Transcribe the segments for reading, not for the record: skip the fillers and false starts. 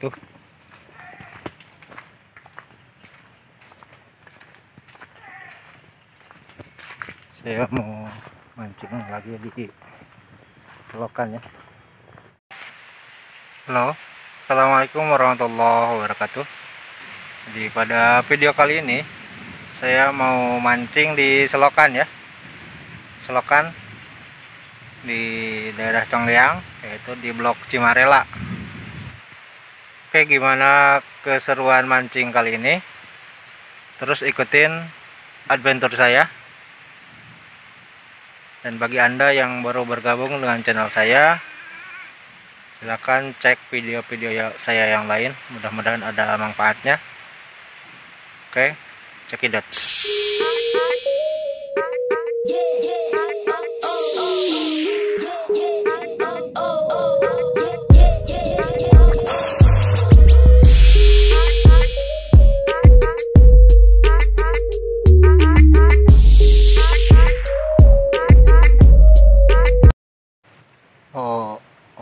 wabarakatuh. Saya mau mancing lagi di selokan ya. Halo, assalamualaikum warahmatullahi wabarakatuh. Jadi pada video kali ini saya mau mancing di selokan ya, selokan di daerah Congleang, yaitu di Blok Cimarela. Oke, gimana keseruan mancing kali ini? Terus ikutin adventure saya. Dan bagi Anda yang baru bergabung dengan channel saya, silahkan cek video-video saya yang lain, mudah-mudahan ada manfaatnya. Oke, cekidot.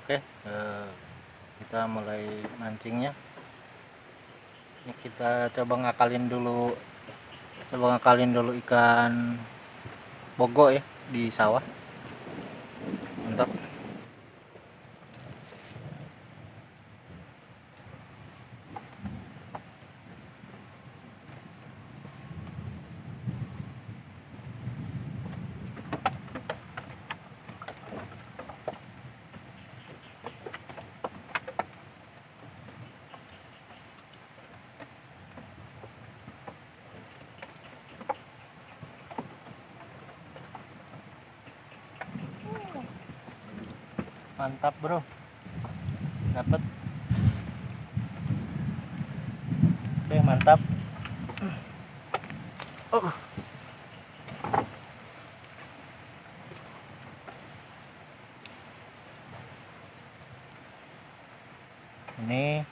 Oke, kita mulai mancingnya. Ini kita coba ngakalin dulu ikan bogo ya di sawah. Mantap. Mantap bro, dapat. Oke, mantap. Ini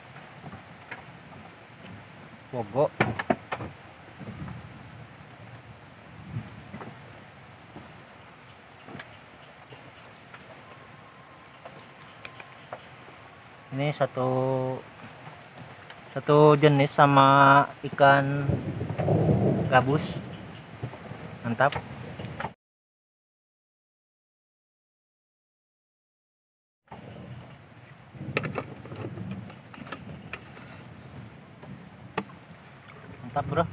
bogo. Ini satu jenis sama ikan gabus. Mantap. Mantap bro.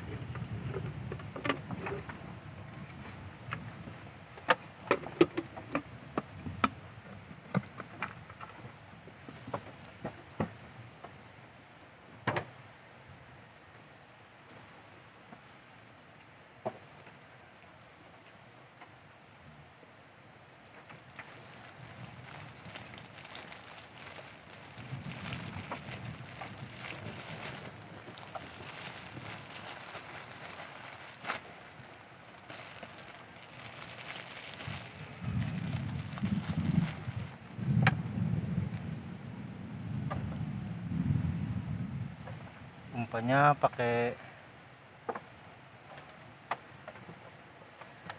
Umpannya pakai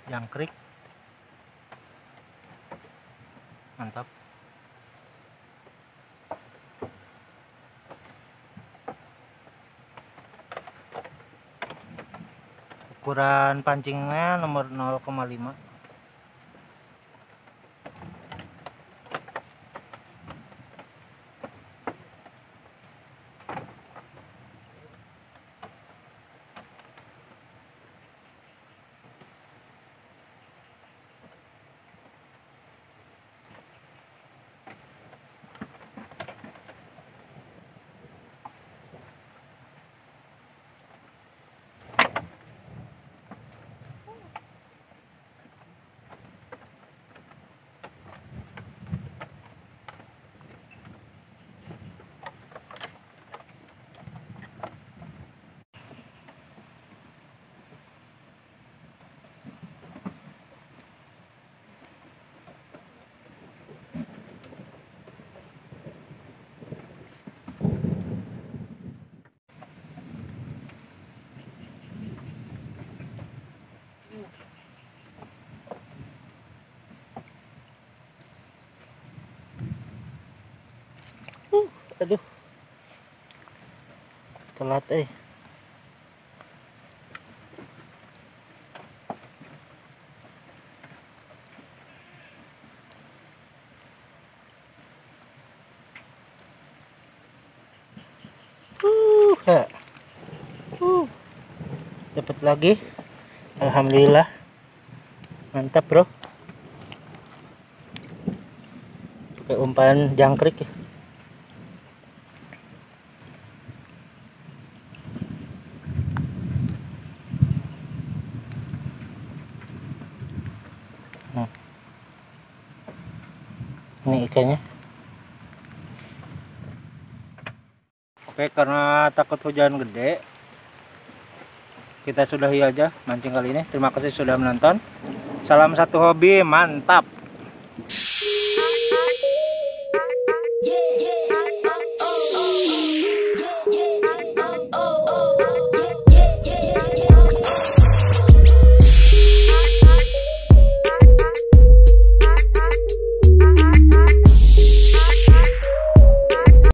jangkrik. Mantap. Ukuran pancingnya nomor 0,5. Aduh, telat ha. Dapat lagi, alhamdulillah, mantap bro, pakai umpan jangkrik ya. Ini ikannya. Oke, karena takut hujan gede, kita sudahi aja mancing kali ini. Terima kasih sudah menonton. Salam satu hobi, mantap.